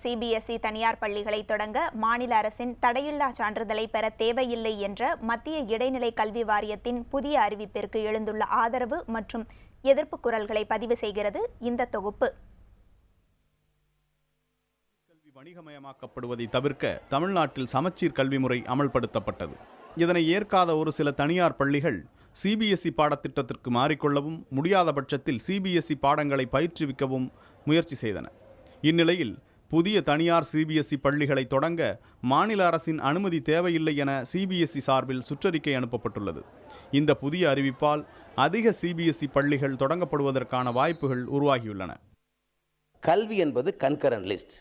CBSE தனியார் பள்ளிகளை தொடங்க மாநில அரசின் தடையில்லா சான்றிதழை பெற தேவையில்லை என்ற மத்திய இடைநிலை கல்வி வாரியத்தின் புதிய அறிவிப்பிற்கு எழுந்துள்ள ஆதரவு மற்றும் எதிர்ப்பு குரல்களை பதிவு செய்கிறது இந்த தொகுப்பு. கல்வி வணிகமயமாக்கப்படுவதை தவிர்க்க தமிழ்நாட்டில் சமச்சீர் கல்வி முறை அமல்படுத்தப்பட்டது. இதனை ஏற்காத ஒரு சில தனியார் பள்ளிகள் சிபிஎஸ்இ பாடத்திட்டத்திற்கு மாறிக்கொள்ளவும் முடியாத பட்சத்தில் சிபிஎஸ்இ பாடங்களை பயிற்றுவிக்கவும் முயற்சி செய்தன. இந்நிலையில் புதிய தனியார் சிபிஎஸ்இ பள்ளிகளை தொடங்க மாநில அரசின் அனுமதி தேவையில்லை என சிபிஎஸ்இ சார்பில் சுற்றறிக்கை அனுப்பப்பட்டுள்ளது. இந்த புதிய அறிவிப்பால் அதிக சிபிஎஸ்இ பள்ளிகள் தொடங்கப்படுவதற்கான வாய்ப்புகள் உருவாகியுள்ளன. கல்வி என்பது கன்கரண்ட் லிஸ்ட்.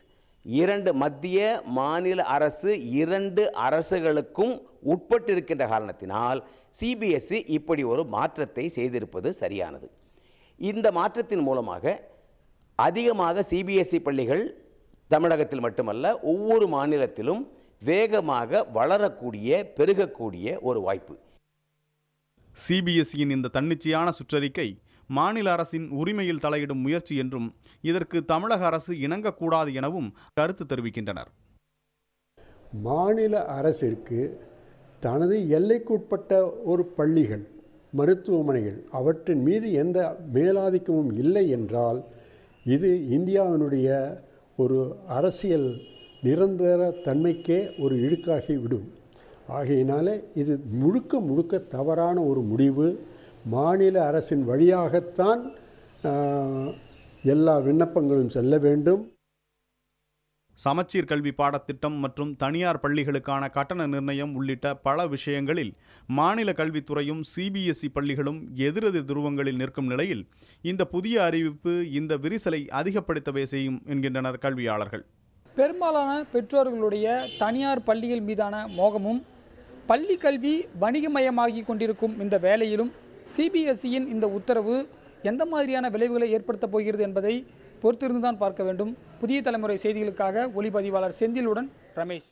2 மத்திய மாநில அரசு 2 அரசுகளுக்கும் உட்பட்டிருக்கின்ற காரணத்தினால் சிபிஎஸ்இ இப்படி ஒரு மாற்றத்தை செய்திருப்பது சரியானது. இந்த மாற்றத்தின் மூலமாக அதிகமாக சிபிஎஸ்இ பள்ளிகள் தமிழகத்தில் மட்டுமல்ல ஒவ்வொரு மாநிலத்திலும் வேகமாக வளரக்கூடிய பெருகக்கூடிய ஒரு வாய்ப்பு. சிபிஎஸ்இயின் இந்த தன்னிச்சையான சுற்றறிக்கை மாநில அரசின் உரிமையில் தலையிடும் முயற்சி என்றும் இதற்கு தமிழக அரசு இணங்கக்கூடாது எனவும் கருத்து தெரிவிக்கின்றனர். மாநில அரசிற்கு தனது எல்லைக்குட்பட்ட ஒரு பள்ளிகள், மருத்துவமனைகள் அவற்றின் மீது எந்த மேலாதிக்கமும் இல்லை என்றால் இது இந்தியாவினுடைய ஒரு அரசியல் நிரந்தர தன்மைக்கே ஒரு இழுக்காகி விடும். ஆகையினாலே இது முழுக்க தவறான ஒரு முடிவு. மாநில அரசின் வழியாகத்தான் எல்லா விண்ணப்பங்களும் செல்ல வேண்டும். சமச்சீர் கல்வி பாடத்திட்டம் மற்றும் தனியார் பள்ளிகளுக்கான கட்டண நிர்ணயம் உள்ளிட்ட பல விஷயங்களில் மாநில கல்வித்துறையும் சிபிஎஸ்இ பள்ளிகளும் எதிரெதிர் துருவங்களில் நிற்கும் நிலையில் இந்த புதிய அறிவிப்பு இந்த விரிசலை அதிகப்படுத்தவே செய்யும் என்கின்றனர் கல்வியாளர்கள். பெரும்பாலான பெற்றோர்களுடைய தனியார் பள்ளிகள் மீதான மோகமும் பள்ளி கல்வி வணிகமயமாகி கொண்டிருக்கும் இந்த வேளையிலும் சிபிஎஸ்இயின் இந்த உத்தரவு எந்த மாதிரியான விளைவுகளை ஏற்படுத்தப் போகிறது என்பதை பொறுத்திருந்துதான் பார்க்க வேண்டும். புதிய தலைமுறை செய்திகளுக்காக ஒளிப்பதிவாளர் செந்திலுடன் ரமேஷ்.